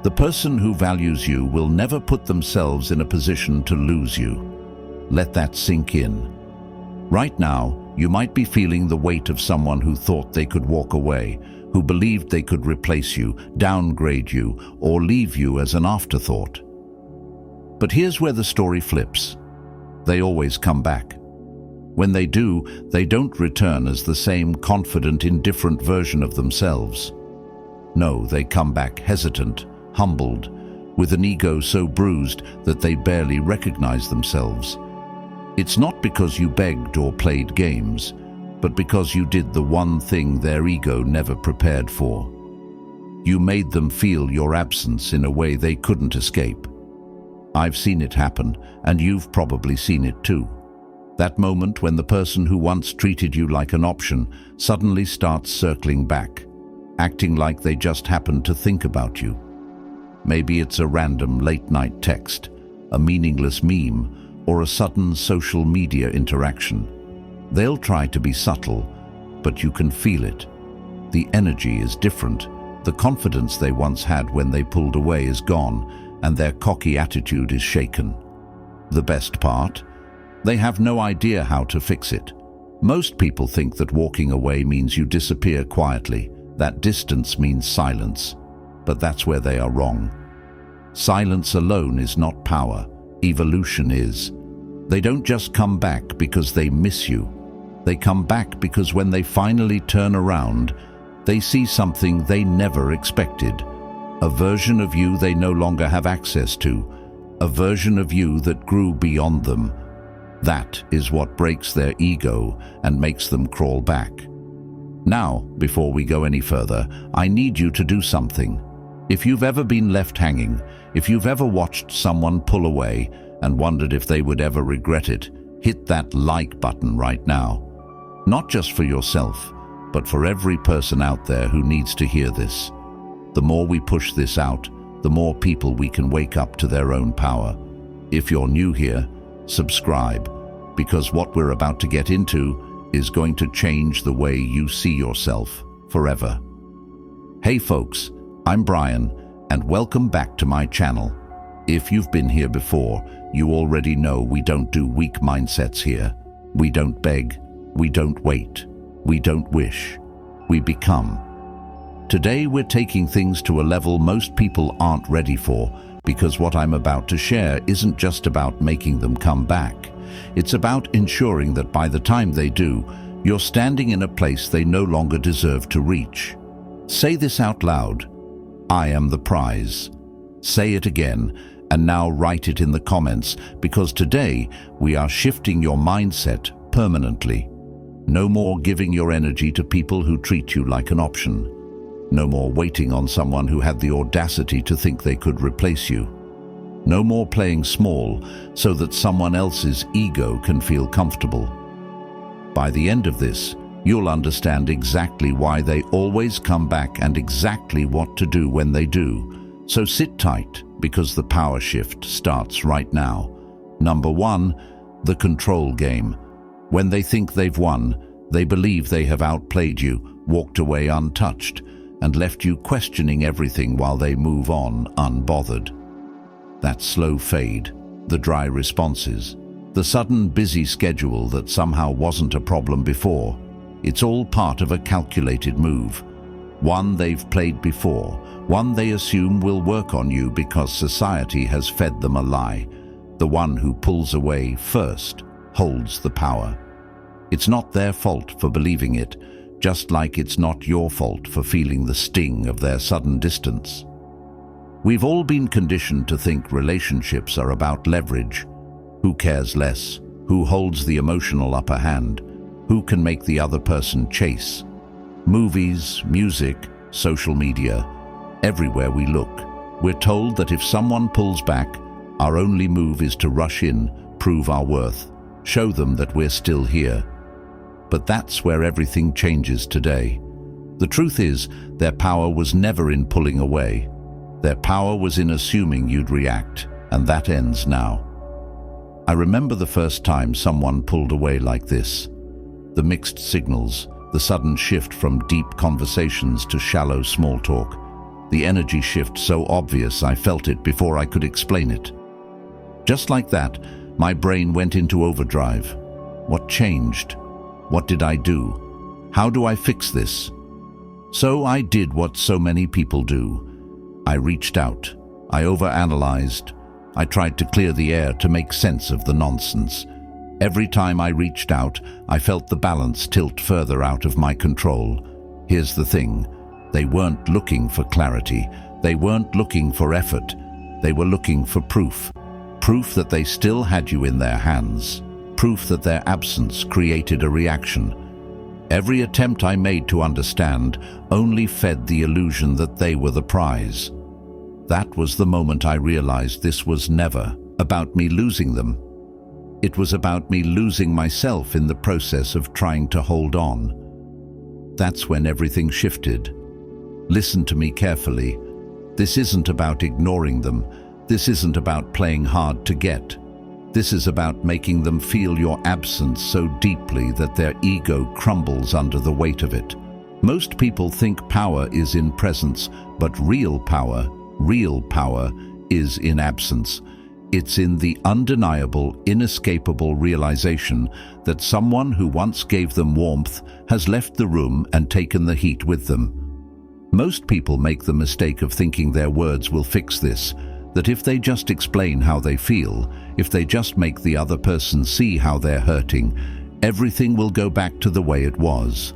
The person who values you will never put themselves in a position to lose you. Let that sink in. Right now, you might be feeling the weight of someone who thought they could walk away, who believed they could replace you, downgrade you, or leave you as an afterthought. But here's where the story flips. They always come back. When they do, they don't return as the same confident, indifferent version of themselves. No, they come back hesitant, humbled, with an ego so bruised that they barely recognize themselves. It's not because you begged or played games, but because you did the one thing their ego never prepared for. You made them feel your absence in a way they couldn't escape. I've seen it happen, and you've probably seen it too. That moment when the person who once treated you like an option suddenly starts circling back, acting like they just happened to think about you. Maybe it's a random late-night text, a meaningless meme, or a sudden social media interaction. They'll try to be subtle, but you can feel it. The energy is different. The confidence they once had when they pulled away is gone, and their cocky attitude is shaken. The best part? They have no idea how to fix it. Most people think that walking away means you disappear quietly, that distance means silence. But that's where they are wrong. Silence alone is not power. Evolution is. They don't just come back because they miss you. They come back because when they finally turn around, they see something they never expected. A version of you they no longer have access to. A version of you that grew beyond them. That is what breaks their ego and makes them crawl back. Now, before we go any further, I need you to do something. If you've ever been left hanging, if you've ever watched someone pull away and wondered if they would ever regret it, hit that like button right now. Not just for yourself, but for every person out there who needs to hear this. The more we push this out, the more people we can wake up to their own power. If you're new here, subscribe, because what we're about to get into is going to change the way you see yourself forever. Hey folks, I'm Brian, and welcome back to my channel. If you've been here before, you already know we don't do weak mindsets here. We don't beg, we don't wait, we don't wish, we become. Today we're taking things to a level most people aren't ready for, because what I'm about to share isn't just about making them come back. It's about ensuring that by the time they do, you're standing in a place they no longer deserve to reach. Say this out loud. I am the prize. Say it again, and now write it in the comments, because today we are shifting your mindset permanently. No more giving your energy to people who treat you like an option. No more waiting on someone who had the audacity to think they could replace you. No more playing small so that someone else's ego can feel comfortable. By the end of this, you'll understand exactly why they always come back and exactly what to do when they do. So sit tight, because the power shift starts right now. Number 1, the control game. When they think they've won, they believe they have outplayed you, walked away untouched, and left you questioning everything while they move on unbothered. That slow fade, the dry responses, the sudden busy schedule that somehow wasn't a problem before, it's all part of a calculated move. One they've played before, one they assume will work on you because society has fed them a lie. The one who pulls away first holds the power. It's not their fault for believing it, just like it's not your fault for feeling the sting of their sudden distance. We've all been conditioned to think relationships are about leverage. Who cares less? Who holds the emotional upper hand? Who can make the other person chase? Movies, music, social media, everywhere we look, we're told that if someone pulls back, our only move is to rush in, prove our worth, show them that we're still here. But that's where everything changes today. The truth is, their power was never in pulling away. Their power was in assuming you'd react, and that ends now. I remember the first time someone pulled away like this. The mixed signals, the sudden shift from deep conversations to shallow small talk. The energy shift so obvious I felt it before I could explain it. Just like that, my brain went into overdrive. What changed? What did I do? How do I fix this? So I did what so many people do. I reached out. I overanalyzed. I tried to clear the air to make sense of the nonsense. Every time I reached out, I felt the balance tilt further out of my control. Here's the thing. They weren't looking for clarity. They weren't looking for effort. They were looking for proof. Proof that they still had you in their hands. Proof that their absence created a reaction. Every attempt I made to understand only fed the illusion that they were the prize. That was the moment I realized this was never about me losing them. It was about me losing myself in the process of trying to hold on. That's when everything shifted. Listen to me carefully. This isn't about ignoring them. This isn't about playing hard to get. This is about making them feel your absence so deeply that their ego crumbles under the weight of it. Most people think power is in presence, but real power is in absence. It's in the undeniable, inescapable realization that someone who once gave them warmth has left the room and taken the heat with them. Most people make the mistake of thinking their words will fix this, that if they just explain how they feel, if they just make the other person see how they're hurting, everything will go back to the way it was.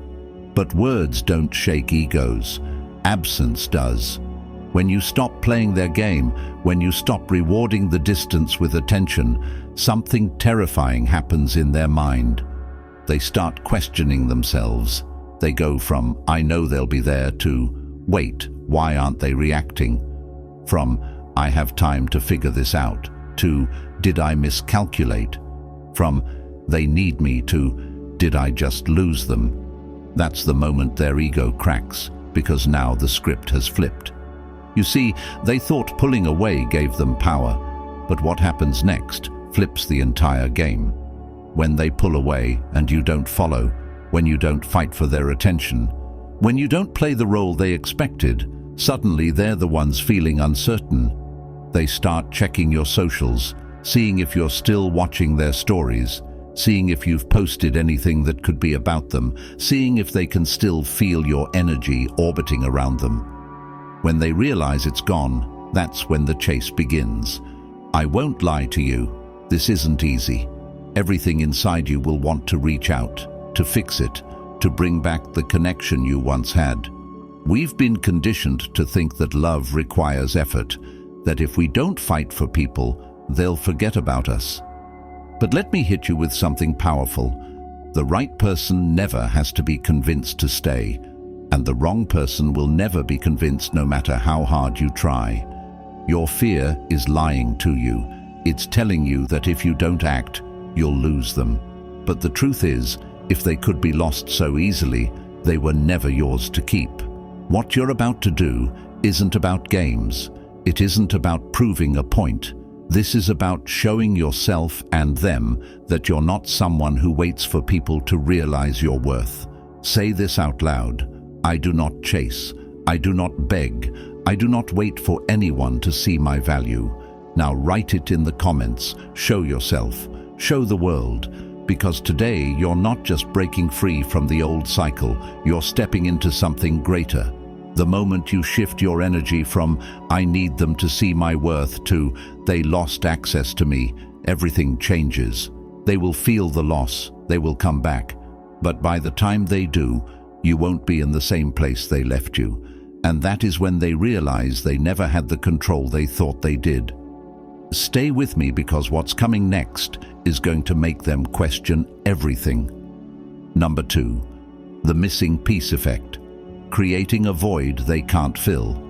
But words don't shake egos. Absence does. When you stop playing their game, when you stop rewarding the distance with attention, something terrifying happens in their mind. They start questioning themselves. They go from, I know they'll be there, to, wait, why aren't they reacting? From, I have time to figure this out, to, did I miscalculate? From, they need me, to, did I just lose them? That's the moment their ego cracks, because now the script has flipped. You see, they thought pulling away gave them power, but what happens next flips the entire game. When they pull away and you don't follow, when you don't fight for their attention, when you don't play the role they expected, suddenly they're the ones feeling uncertain. They start checking your socials, seeing if you're still watching their stories, seeing if you've posted anything that could be about them, seeing if they can still feel your energy orbiting around them. When they realize it's gone, that's when the chase begins. I won't lie to you, this isn't easy. Everything inside you will want to reach out, to fix it, to bring back the connection you once had. We've been conditioned to think that love requires effort, that if we don't fight for people, they'll forget about us. But let me hit you with something powerful. The right person never has to be convinced to stay, and the wrong person will never be convinced no matter how hard you try. Your fear is lying to you. It's telling you that if you don't act, you'll lose them. But the truth is, if they could be lost so easily, they were never yours to keep. What you're about to do isn't about games. It isn't about proving a point. This is about showing yourself and them that you're not someone who waits for people to realize your worth. Say this out loud. I do not chase. I do not beg. I do not wait for anyone to see my value. Now write it in the comments. Show yourself. Show the world. Because today you're not just breaking free from the old cycle, you're stepping into something greater. The moment you shift your energy from, I need them to see my worth, to, they lost access to me, everything changes. They will feel the loss. They will come back. But by the time they do, you won't be in the same place they left you. And that is when they realize they never had the control they thought they did. Stay with me, because what's coming next is going to make them question everything. Number 2, the missing piece effect. Creating a void they can't fill.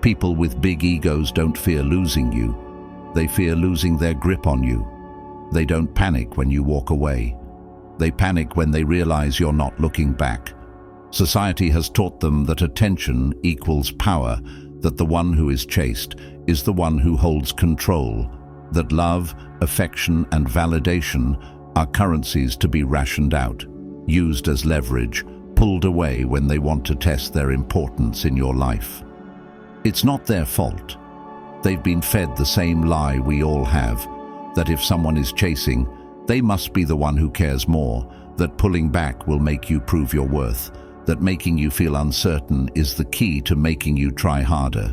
People with big egos don't fear losing you. They fear losing their grip on you. They don't panic when you walk away. They panic when they realize you're not looking back. Society has taught them that attention equals power, that the one who is chased is the one who holds control, that love, affection, and validation are currencies to be rationed out, used as leverage, pulled away when they want to test their importance in your life. It's not their fault. They've been fed the same lie we all have, that if someone is chasing, they must be the one who cares more, that pulling back will make you prove your worth, that making you feel uncertain is the key to making you try harder.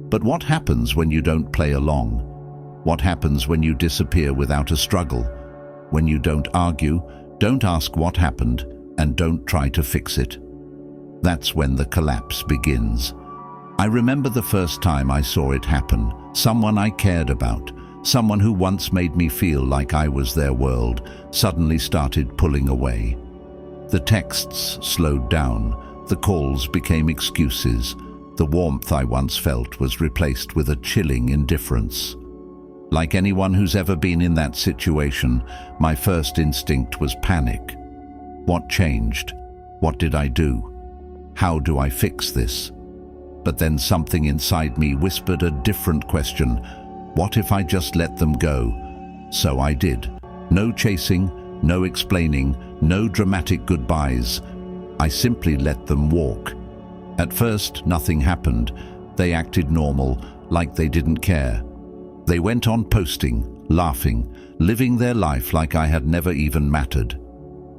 But what happens when you don't play along? What happens when you disappear without a struggle? When you don't argue, don't ask what happened, and don't try to fix it? That's when the collapse begins. I remember the first time I saw it happen. Someone I cared about, someone who once made me feel like I was their world, suddenly started pulling away. The texts slowed down, the calls became excuses. The warmth I once felt was replaced with a chilling indifference. Like anyone who's ever been in that situation, my first instinct was panic. What changed? What did I do? How do I fix this? But then something inside me whispered a different question. What if I just let them go? So I did. No chasing, no explaining, no dramatic goodbyes. I simply let them walk. At first, nothing happened. They acted normal, like they didn't care. They went on posting, laughing, living their life like I had never even mattered.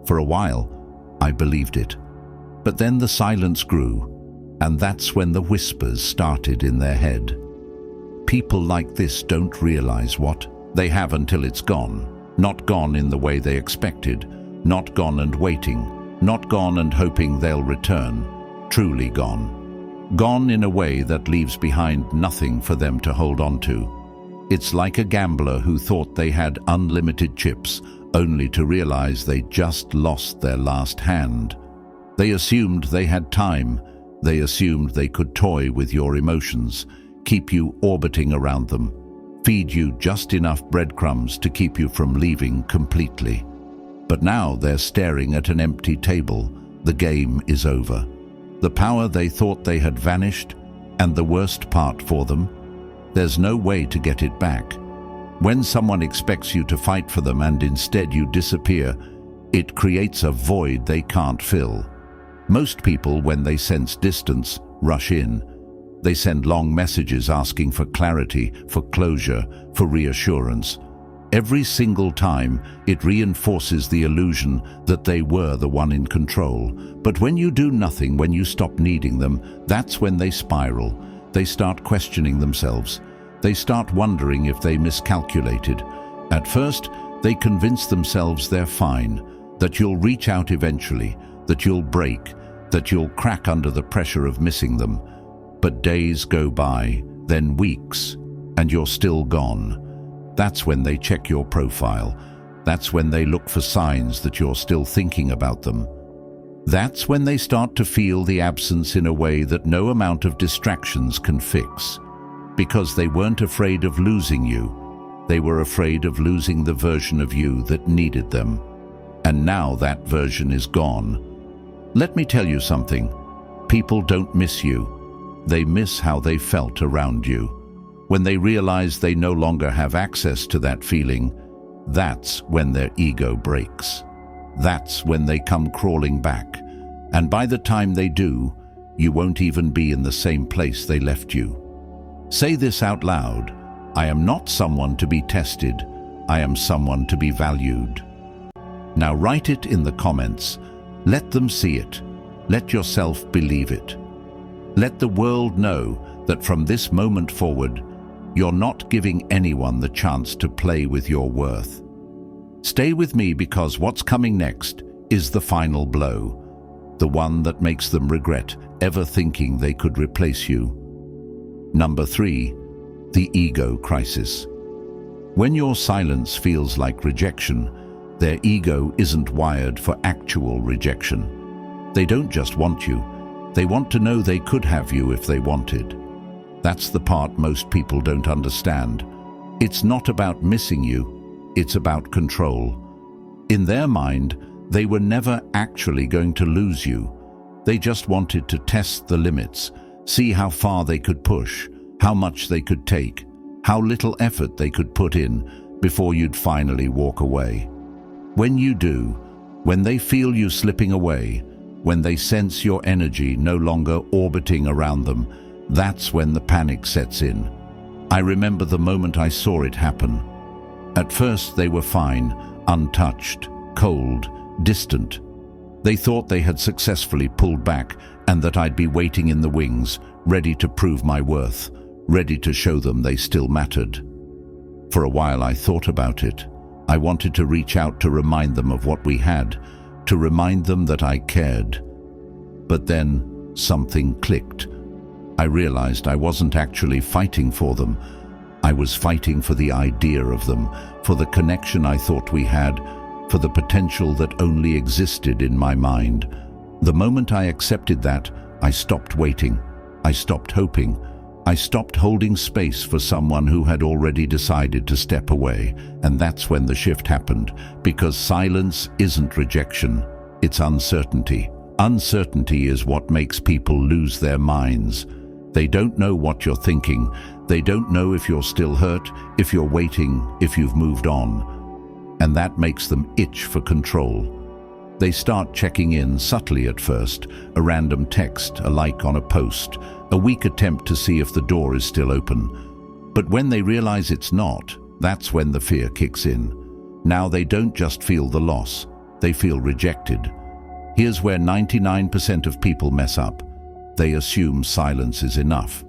For a while, I believed it. But then the silence grew, and that's when the whispers started in their head. People like this don't realize what they have until it's gone. Not gone in the way they expected, not gone and waiting, not gone and hoping they'll return. Truly gone. Gone in a way that leaves behind nothing for them to hold on to. It's like a gambler who thought they had unlimited chips, only to realize they just lost their last hand. They assumed they had time. They assumed they could toy with your emotions, keep you orbiting around them, feed you just enough breadcrumbs to keep you from leaving completely. But now they're staring at an empty table. The game is over. The power they thought they had vanished, and the worst part for them, there's no way to get it back. When someone expects you to fight for them and instead you disappear, it creates a void they can't fill. Most people, when they sense distance, rush in. They send long messages asking for clarity, for closure, for reassurance. Every single time, it reinforces the illusion that they were the one in control. But when you do nothing, when you stop needing them, that's when they spiral. They start questioning themselves. They start wondering if they miscalculated. At first, they convince themselves they're fine, that you'll reach out eventually, that you'll break, that you'll crack under the pressure of missing them. But days go by, then weeks, and you're still gone. That's when they check your profile. That's when they look for signs that you're still thinking about them. That's when they start to feel the absence in a way that no amount of distractions can fix. Because they weren't afraid of losing you. They were afraid of losing the version of you that needed them. And now that version is gone. Let me tell you something. People don't miss you. They miss how they felt around you. When they realize they no longer have access to that feeling, that's when their ego breaks. That's when they come crawling back. And by the time they do, you won't even be in the same place they left you. Say this out loud. I am not someone to be tested. I am someone to be valued. Now write it in the comments. Let them see it. Let yourself believe it. Let the world know that from this moment forward, you're not giving anyone the chance to play with your worth. Stay with me, because what's coming next is the final blow, the one that makes them regret ever thinking they could replace you. Number 3, the ego crisis. When your silence feels like rejection, their ego isn't wired for actual rejection. They don't just want you, they want to know they could have you if they wanted. That's the part most people don't understand. It's not about missing you, it's about control. In their mind, they were never actually going to lose you. They just wanted to test the limits, see how far they could push, how much they could take, how little effort they could put in before you'd finally walk away. When you do, when they feel you slipping away, when they sense your energy no longer orbiting around them, that's when the panic sets in. I remember the moment I saw it happen. At first they were fine, untouched, cold, distant. They thought they had successfully pulled back and that I'd be waiting in the wings, ready to prove my worth, ready to show them they still mattered. For a while I thought about it. I wanted to reach out to remind them of what we had, to remind them that I cared. But then something clicked. I realized I wasn't actually fighting for them. I was fighting for the idea of them, for the connection I thought we had, for the potential that only existed in my mind. The moment I accepted that, I stopped waiting. I stopped hoping. I stopped holding space for someone who had already decided to step away. And that's when the shift happened, because silence isn't rejection, it's uncertainty. Uncertainty is what makes people lose their minds. They don't know what you're thinking. They don't know if you're still hurt, if you're waiting, if you've moved on. And that makes them itch for control. They start checking in subtly at first, a random text, a like on a post, a weak attempt to see if the door is still open. But when they realize it's not, that's when the fear kicks in. Now they don't just feel the loss, they feel rejected. Here's where 99% of people mess up. They assume silence is enough.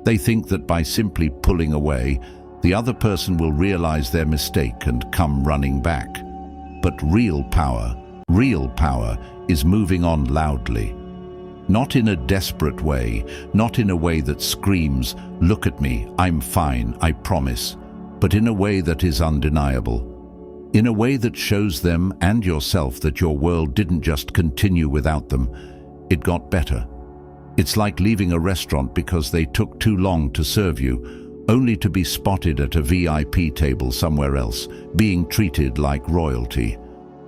They think that by simply pulling away, the other person will realize their mistake and come running back. But real power is moving on loudly. Not in a desperate way, not in a way that screams, "Look at me, I'm fine, I promise," but in a way that is undeniable. In a way that shows them and yourself that your world didn't just continue without them, it got better. It's like leaving a restaurant because they took too long to serve you, only to be spotted at a VIP table somewhere else, being treated like royalty.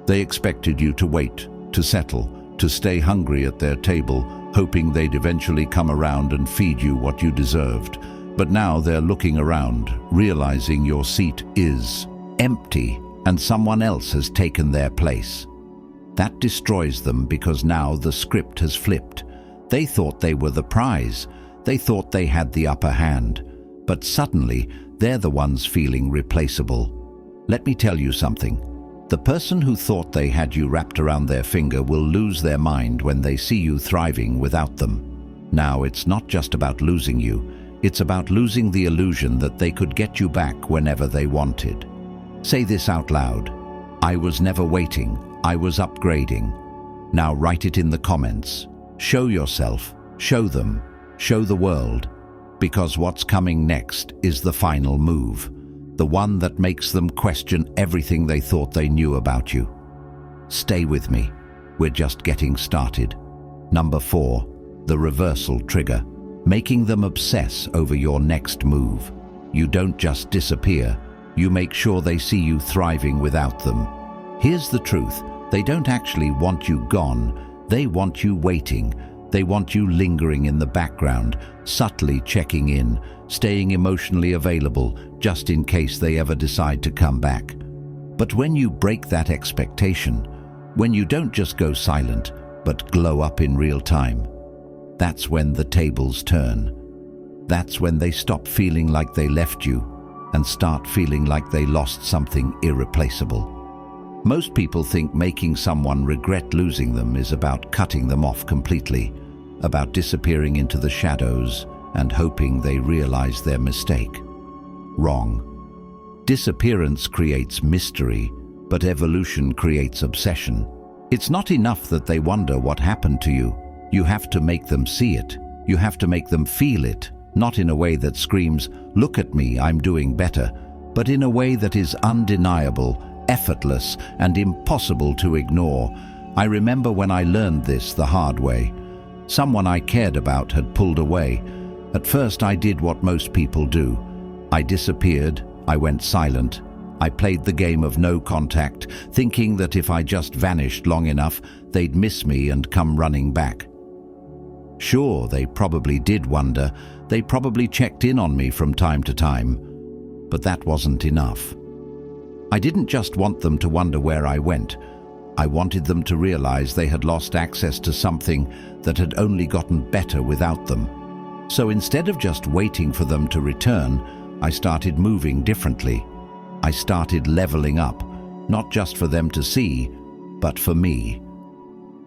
They expected you to wait, to settle, to stay hungry at their table, hoping they'd eventually come around and feed you what you deserved. But now they're looking around, realizing your seat is empty and someone else has taken their place. That destroys them because now the script has flipped. They thought they were the prize. They thought they had the upper hand. But suddenly, they're the ones feeling replaceable. Let me tell you something. The person who thought they had you wrapped around their finger will lose their mind when they see you thriving without them. Now, it's not just about losing you. It's about losing the illusion that they could get you back whenever they wanted. Say this out loud. I was never waiting. I was upgrading. Now write it in the comments. Show yourself. Show them. Show the world. Because what's coming next is the final move. The one that makes them question everything they thought they knew about you. Stay with me. We're just getting started. Number 4, the reversal trigger. Making them obsess over your next move. You don't just disappear. You make sure they see you thriving without them. Here's the truth. They don't actually want you gone. They want you waiting. They want you lingering in the background, subtly checking in, staying emotionally available just in case they ever decide to come back. But when you break that expectation, when you don't just go silent, but glow up in real time, that's when the tables turn. That's when they stop feeling like they left you and start feeling like they lost something irreplaceable. Most people think making someone regret losing them is about cutting them off completely, about disappearing into the shadows and hoping they realize their mistake. Wrong. Disappearance creates mystery, but evolution creates obsession. It's not enough that they wonder what happened to you. You have to make them see it. You have to make them feel it, not in a way that screams, "Look at me, I'm doing better," but in a way that is undeniable, effortless, and impossible to ignore. I remember when I learned this the hard way. Someone I cared about had pulled away. At first I did what most people do. I disappeared, I went silent. I played the game of no contact, thinking that if I just vanished long enough, they'd miss me and come running back. Sure, they probably did wonder. They probably checked in on me from time to time. But that wasn't enough. I didn't just want them to wonder where I went. I wanted them to realize they had lost access to something that had only gotten better without them. So instead of just waiting for them to return, I started moving differently. I started leveling up, not just for them to see, but for me.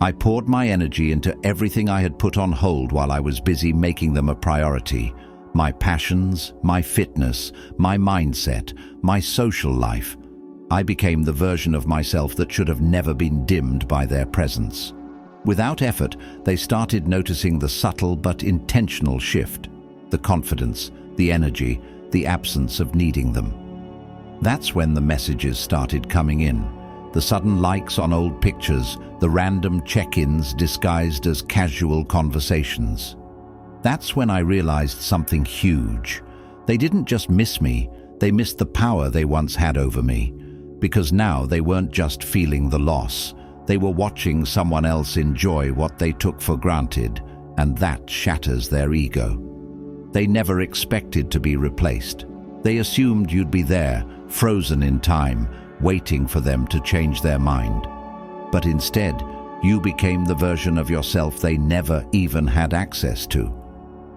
I poured my energy into everything I had put on hold while I was busy making them a priority. My passions, my fitness, my mindset, my social life. I became the version of myself that should have never been dimmed by their presence. Without effort, they started noticing the subtle but intentional shift, the confidence, the energy, the absence of needing them. That's when the messages started coming in. The sudden likes on old pictures, the random check-ins disguised as casual conversations. That's when I realized something huge. They didn't just miss me, they missed the power they once had over me. Because now they weren't just feeling the loss, they were watching someone else enjoy what they took for granted, and that shatters their ego. They never expected to be replaced. They assumed you'd be there, frozen in time, waiting for them to change their mind. But instead, you became the version of yourself they never even had access to.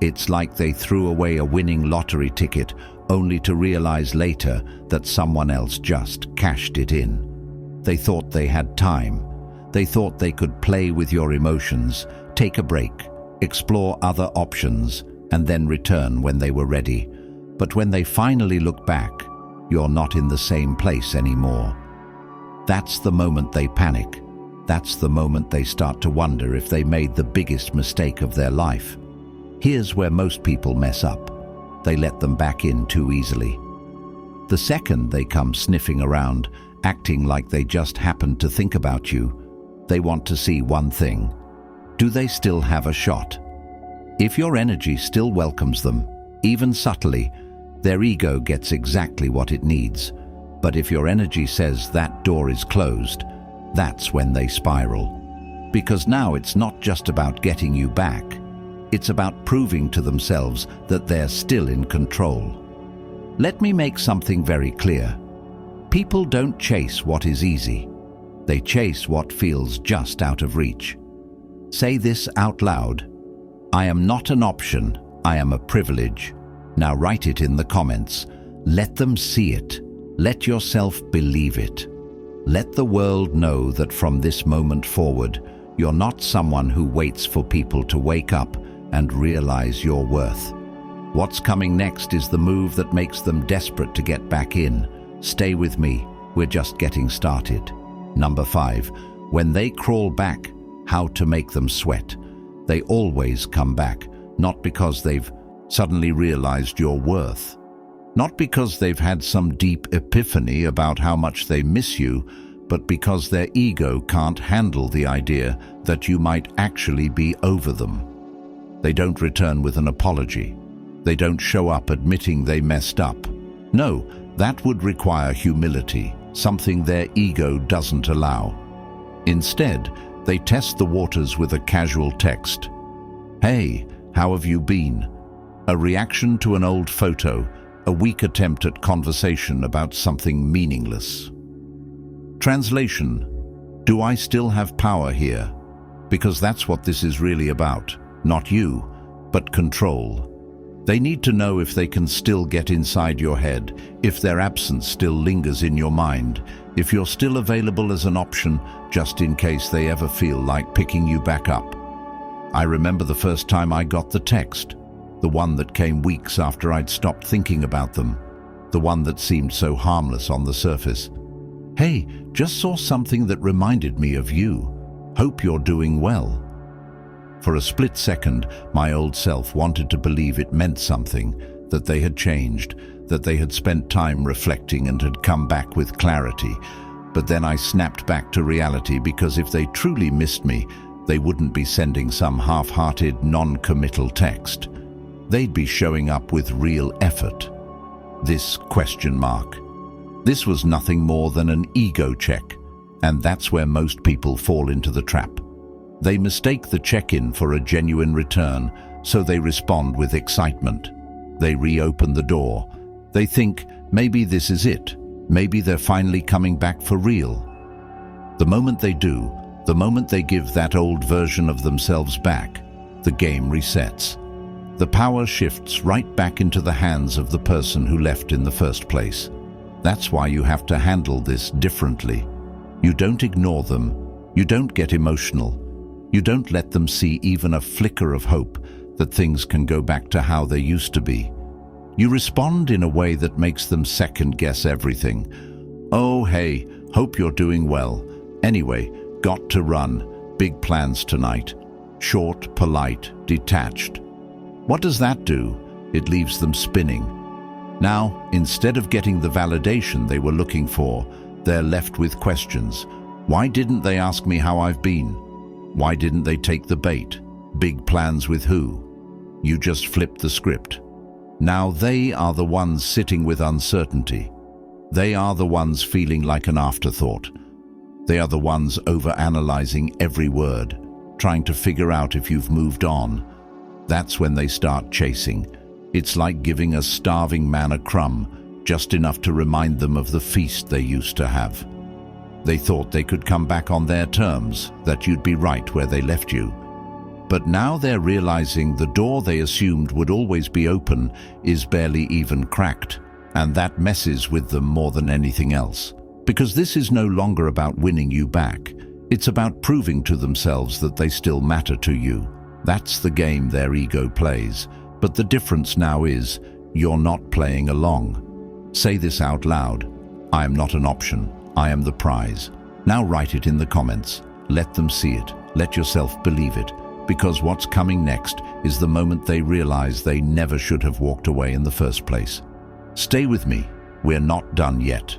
It's like they threw away a winning lottery ticket only to realize later that someone else just cashed it in. They thought they had time. They thought they could play with your emotions, take a break, explore other options, and then return when they were ready. But when they finally look back, you're not in the same place anymore. That's the moment they panic. That's the moment they start to wonder if they made the biggest mistake of their life. Here's where most people mess up. They let them back in too easily. The second they come sniffing around, acting like they just happened to think about you, they want to see one thing. Do they still have a shot? If your energy still welcomes them, even subtly, their ego gets exactly what it needs. But if your energy says that door is closed, that's when they spiral. Because now it's not just about getting you back. It's about proving to themselves that they're still in control. Let me make something very clear. People don't chase what is easy. They chase what feels just out of reach. Say this out loud. I am not an option, I am a privilege. Now write it in the comments. Let them see it. Let yourself believe it. Let the world know that from this moment forward, you're not someone who waits for people to wake up and realize your worth. What's coming next is the move that makes them desperate to get back in. Stay with me, we're just getting started. Number 5, when they crawl back, how to make them sweat. They always come back, not because they've suddenly realized your worth, not because they've had some deep epiphany about how much they miss you, but because their ego can't handle the idea that you might actually be over them. They don't return with an apology. They don't show up admitting they messed up. No, that would require humility, something their ego doesn't allow. Instead, they test the waters with a casual text. Hey, how have you been? A reaction to an old photo, a weak attempt at conversation about something meaningless. Translation: do I still have power here? Because that's what this is really about. Not you, but control. They need to know if they can still get inside your head, if their absence still lingers in your mind, if you're still available as an option just in case they ever feel like picking you back up. I remember the first time I got the text, the one that came weeks after I'd stopped thinking about them, the one that seemed so harmless on the surface. Hey, just saw something that reminded me of you. Hope you're doing well. For a split second, my old self wanted to believe it meant something, that they had changed, that they had spent time reflecting and had come back with clarity. But then I snapped back to reality, because if they truly missed me, they wouldn't be sending some half-hearted, non-committal text. They'd be showing up with real effort. This question mark. This was nothing more than an ego check, and that's where most people fall into the trap. They mistake the check-in for a genuine return, so they respond with excitement. They reopen the door. They think, maybe this is it. Maybe they're finally coming back for real. The moment they do, the moment they give that old version of themselves back, the game resets. The power shifts right back into the hands of the person who left in the first place. That's why you have to handle this differently. You don't ignore them. You don't get emotional. You don't let them see even a flicker of hope that things can go back to how they used to be. You respond in a way that makes them second-guess everything. Oh, hey, hope you're doing well. Anyway, got to run. Big plans tonight. Short, polite, detached. What does that do? It leaves them spinning. Now, instead of getting the validation they were looking for, they're left with questions. Why didn't they ask me how I've been? Why didn't they take the bait? Big plans with who? You just flipped the script. Now they are the ones sitting with uncertainty. They are the ones feeling like an afterthought. They are the ones overanalyzing every word, trying to figure out if you've moved on. That's when they start chasing. It's like giving a starving man a crumb, just enough to remind them of the feast they used to have. They thought they could come back on their terms, that you'd be right where they left you. But now they're realizing the door they assumed would always be open is barely even cracked, and that messes with them more than anything else. Because this is no longer about winning you back. It's about proving to themselves that they still matter to you. That's the game their ego plays. But the difference now is, you're not playing along. Say this out loud. I am not an option. I am the prize. Now write it in the comments. Let them see it. Let yourself believe it. Because what's coming next is the moment they realize they never should have walked away in the first place. Stay with me. We're not done yet.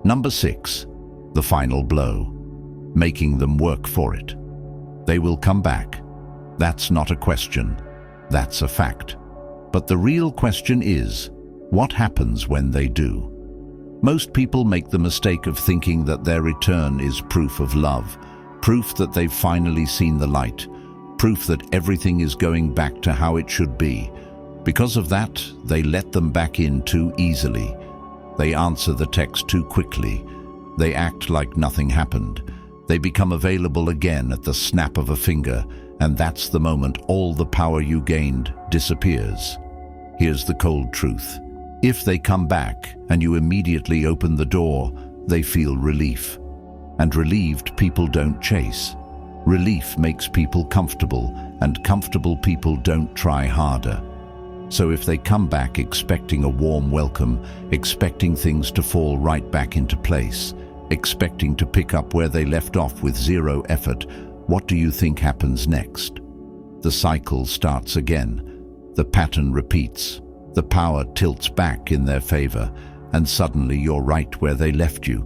Number 6. The final blow. Making them work for it. They will come back. That's not a question. That's a fact. But the real question is, what happens when they do? Most people make the mistake of thinking that their return is proof of love, proof that they've finally seen the light, proof that everything is going back to how it should be. Because of that, they let them back in too easily. They answer the text too quickly. They act like nothing happened. They become available again at the snap of a finger, and that's the moment all the power you gained disappears. Here's the cold truth. If they come back and you immediately open the door, they feel relief. And relieved people don't chase. Relief makes people comfortable, and comfortable people don't try harder. So if they come back expecting a warm welcome, expecting things to fall right back into place, expecting to pick up where they left off with zero effort, what do you think happens next? The cycle starts again. The pattern repeats. The power tilts back in their favor, and suddenly you're right where they left you,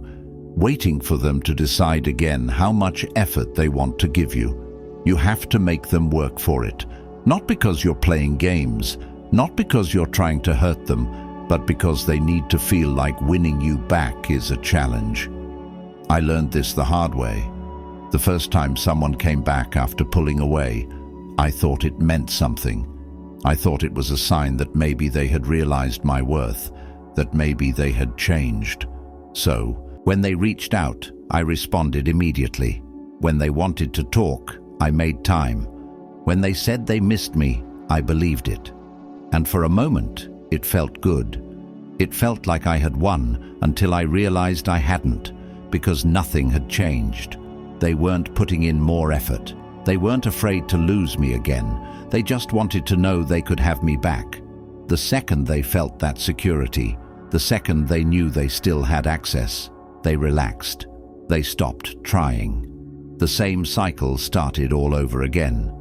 waiting for them to decide again how much effort they want to give you. You have to make them work for it, not because you're playing games, not because you're trying to hurt them, but because they need to feel like winning you back is a challenge. I learned this the hard way. The first time someone came back after pulling away, I thought it meant something. I thought it was a sign that maybe they had realized my worth, that maybe they had changed. So, when they reached out, I responded immediately. When they wanted to talk, I made time. When they said they missed me, I believed it. And for a moment, it felt good. It felt like I had won until I realized I hadn't, because nothing had changed. They weren't putting in more effort. They weren't afraid to lose me again. They just wanted to know they could have me back. The second they felt that security, the second they knew they still had access, they relaxed. They stopped trying. The same cycle started all over again.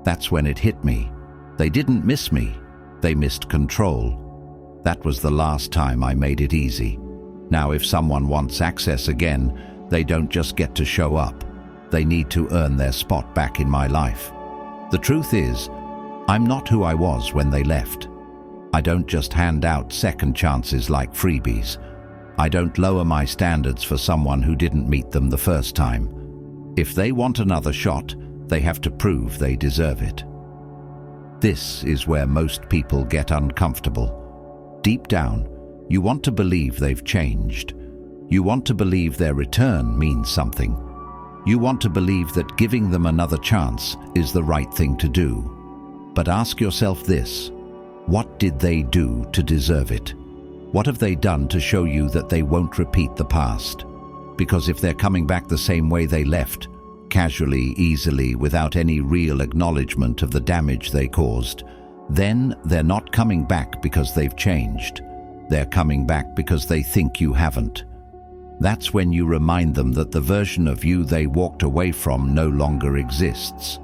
That's when it hit me. They didn't miss me. They missed control. That was the last time I made it easy. Now if someone wants access again, they don't just get to show up. They need to earn their spot back in my life. The truth is, I'm not who I was when they left. I don't just hand out second chances like freebies. I don't lower my standards for someone who didn't meet them the first time. If they want another shot, they have to prove they deserve it. This is where most people get uncomfortable. Deep down, you want to believe they've changed. You want to believe their return means something. You want to believe that giving them another chance is the right thing to do. But ask yourself this: what did they do to deserve it? What have they done to show you that they won't repeat the past? Because if they're coming back the same way they left, casually, easily, without any real acknowledgement of the damage they caused, then they're not coming back because they've changed. They're coming back because they think you haven't. That's when you remind them that the version of you they walked away from no longer exists.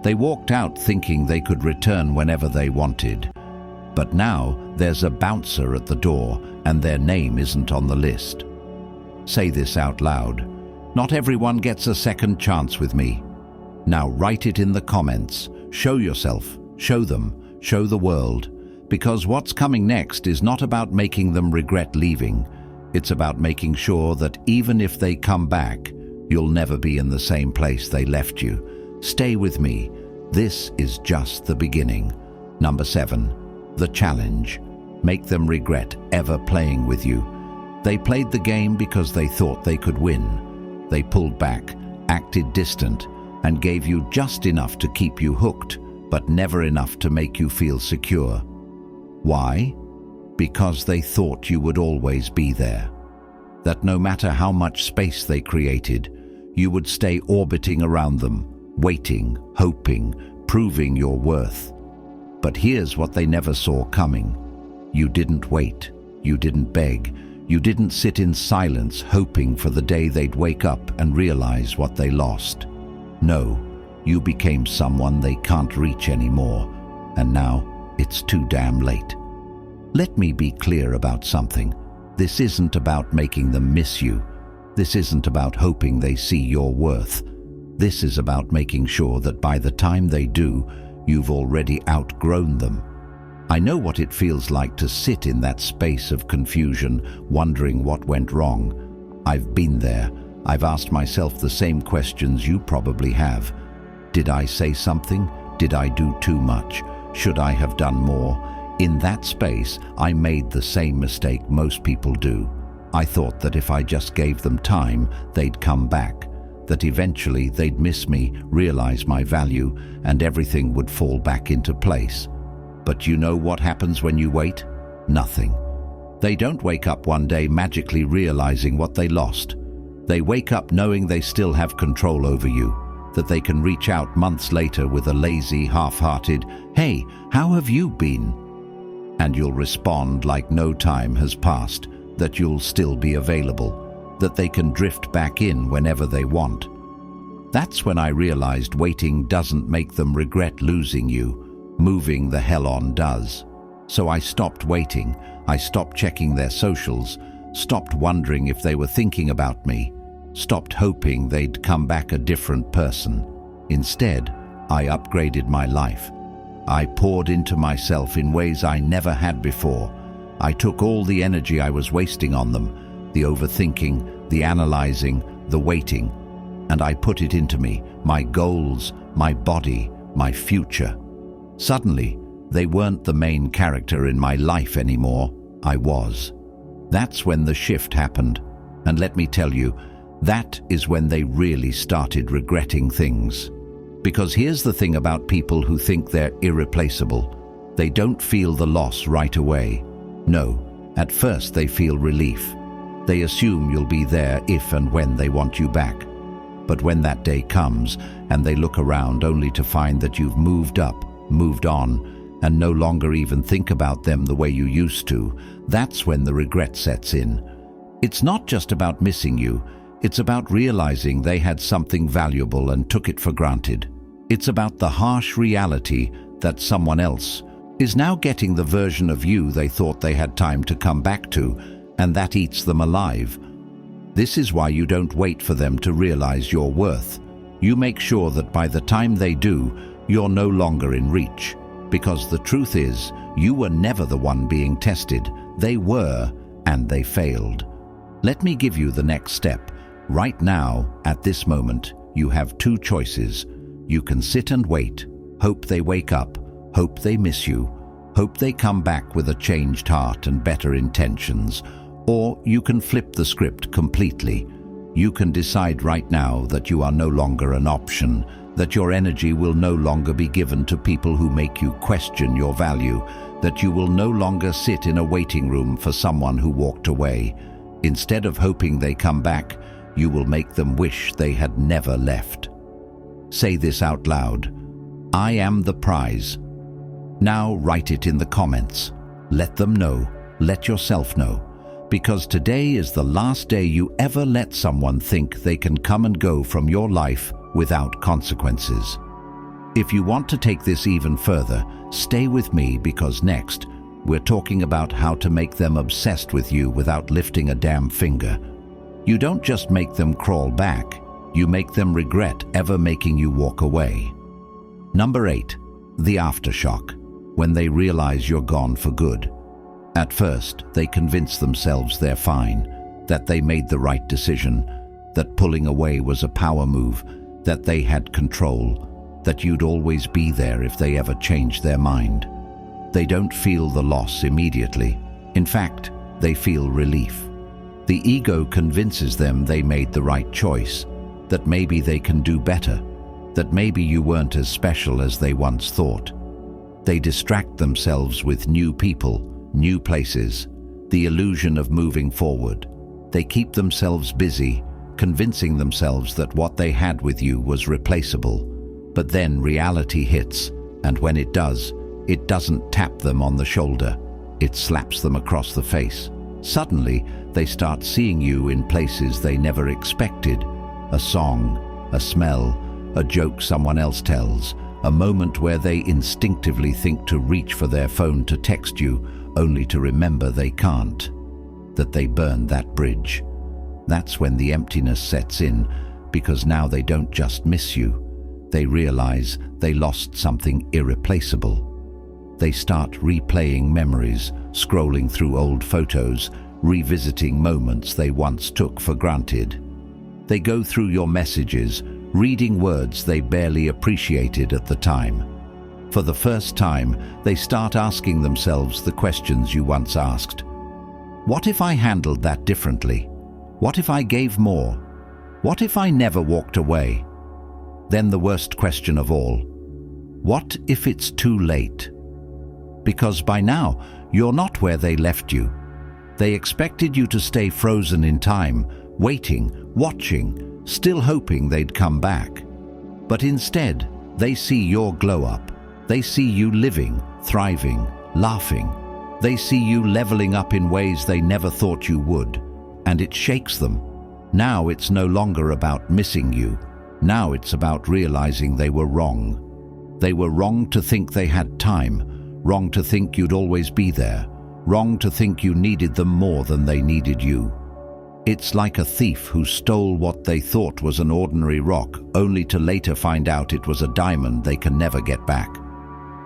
They walked out thinking they could return whenever they wanted. But now there's a bouncer at the door and their name isn't on the list. Say this out loud: not everyone gets a second chance with me. Now write it in the comments. Show yourself, show them, show the world. Because what's coming next is not about making them regret leaving. It's about making sure that even if they come back, you'll never be in the same place they left you. Stay with me. This is just the beginning. Number 7, the challenge. Make them regret ever playing with you. They played the game because they thought they could win. They pulled back, acted distant, and gave you just enough to keep you hooked, but never enough to make you feel secure. Why? Because they thought you would always be there. That no matter how much space they created, you would stay orbiting around them, waiting, hoping, proving your worth. But here's what they never saw coming. You didn't wait. You didn't beg. You didn't sit in silence hoping for the day they'd wake up and realize what they lost. No, you became someone they can't reach anymore, and now it's too damn late. Let me be clear about something. This isn't about making them miss you. This isn't about hoping they see your worth. This is about making sure that by the time they do, you've already outgrown them. I know what it feels like to sit in that space of confusion, wondering what went wrong. I've been there. I've asked myself the same questions you probably have. Did I say something? Did I do too much? Should I have done more? In that space, I made the same mistake most people do. I thought that if I just gave them time, they'd come back, that eventually they'd miss me, realize my value, and everything would fall back into place. But you know what happens when you wait? Nothing. They don't wake up one day magically realizing what they lost. They wake up knowing they still have control over you, that they can reach out months later with a lazy, half-hearted, "Hey, how have you been?" And you'll respond like no time has passed, that you'll still be available, that they can drift back in whenever they want. That's when I realized waiting doesn't make them regret losing you. Moving the hell on does. So I stopped waiting. I stopped checking their socials, stopped wondering if they were thinking about me, stopped hoping they'd come back a different person. Instead, I upgraded my life. I poured into myself in ways I never had before. I took all the energy I was wasting on them, the overthinking, the analyzing, the waiting, and I put it into me, my goals, my body, my future. Suddenly, they weren't the main character in my life anymore. I was. That's when the shift happened. And let me tell you, that is when they really started regretting things. Because here's the thing about people who think they're irreplaceable. They don't feel the loss right away. No, at first they feel relief. They assume you'll be there if and when they want you back. But when that day comes and they look around only to find that you've moved up, moved on, and no longer even think about them the way you used to, that's when the regret sets in. It's not just about missing you. It's about realizing they had something valuable and took it for granted. It's about the harsh reality that someone else is now getting the version of you they thought they had time to come back to, and that eats them alive. This is why you don't wait for them to realize your worth. You make sure that by the time they do, you're no longer in reach. Because the truth is, you were never the one being tested. They were, and they failed. Let me give you the next step. Right now, at this moment, you have two choices. You can sit and wait, hope they wake up, hope they miss you, hope they come back with a changed heart and better intentions, or you can flip the script completely. You can decide right now that you are no longer an option, that your energy will no longer be given to people who make you question your value, that you will no longer sit in a waiting room for someone who walked away. Instead of hoping they come back, you will make them wish they had never left. Say this out loud. I am the prize. Now write it in the comments. Let them know. Let yourself know. Because today is the last day you ever let someone think they can come and go from your life without consequences. If you want to take this even further, stay with me, because next, we're talking about how to make them obsessed with you without lifting a damn finger. You don't just make them crawl back, you make them regret ever making you walk away. Number 8, the aftershock, when they realize you're gone for good. At first, they convince themselves they're fine, that they made the right decision, that pulling away was a power move, that they had control, that you'd always be there if they ever changed their mind. They don't feel the loss immediately. In fact, they feel relief. The ego convinces them they made the right choice, that maybe they can do better, that maybe you weren't as special as they once thought. They distract themselves with new people, new places, the illusion of moving forward. They keep themselves busy, convincing themselves that what they had with you was replaceable. But then reality hits, and when it does, it doesn't tap them on the shoulder, it slaps them across the face. Suddenly, they start seeing you in places they never expected. A song, a smell, a joke someone else tells, a moment where they instinctively think to reach for their phone to text you, only to remember they can't, that they burned that bridge. That's when the emptiness sets in, because now they don't just miss you. They realize they lost something irreplaceable. They start replaying memories, scrolling through old photos, revisiting moments they once took for granted. They go through your messages, reading words they barely appreciated at the time. For the first time, they start asking themselves the questions you once asked. What if I handled that differently? What if I gave more? What if I never walked away? Then the worst question of all, what if it's too late? Because by now, you're not where they left you. They expected you to stay frozen in time, waiting, watching, still hoping they'd come back. But instead, they see your glow up. They see you living, thriving, laughing. They see you leveling up in ways they never thought you would. And it shakes them. Now it's no longer about missing you. Now it's about realizing they were wrong. They were wrong to think they had time, wrong to think you'd always be there, wrong to think you needed them more than they needed you. It's like a thief who stole what they thought was an ordinary rock, only to later find out it was a diamond they can never get back.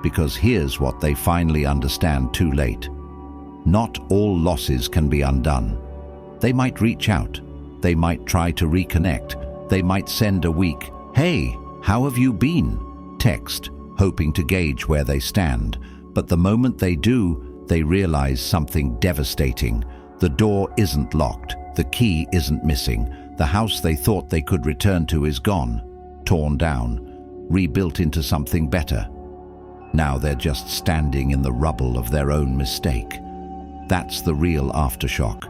Because here's what they finally understand too late. Not all losses can be undone. They might reach out. They might try to reconnect. They might send a weak, "Hey, how have you been?" text, hoping to gauge where they stand. But the moment they do, they realize something devastating. The door isn't locked. The key isn't missing. The house they thought they could return to is gone, torn down, rebuilt into something better. Now they're just standing in the rubble of their own mistake. That's the real aftershock.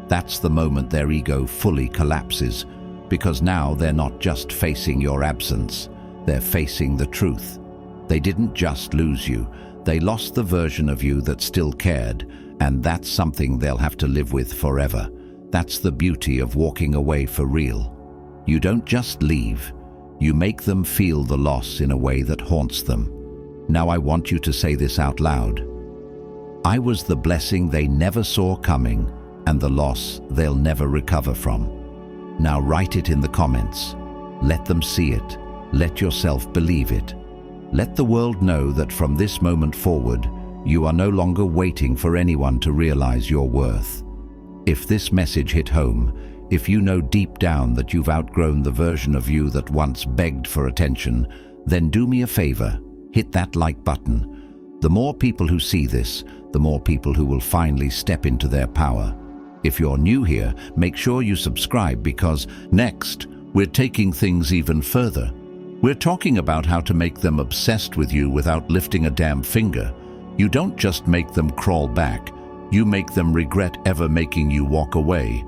That's the moment their ego fully collapses, because now they're not just facing your absence, they're facing the truth. They didn't just lose you, they lost the version of you that still cared, and that's something they'll have to live with forever. That's the beauty of walking away for real. You don't just leave, you make them feel the loss in a way that haunts them. Now I want you to say this out loud. I was the blessing they never saw coming, and the loss they'll never recover from. Now write it in the comments. Let them see it. Let yourself believe it. Let the world know that from this moment forward, you are no longer waiting for anyone to realize your worth. If this message hit home, if you know deep down that you've outgrown the version of you that once begged for attention, then do me a favor, hit that like button. The more people who see this, the more people who will finally step into their power. If you're new here, make sure you subscribe, because next, we're taking things even further. We're talking about how to make them obsessed with you without lifting a damn finger. You don't just make them crawl back, you make them regret ever making you walk away.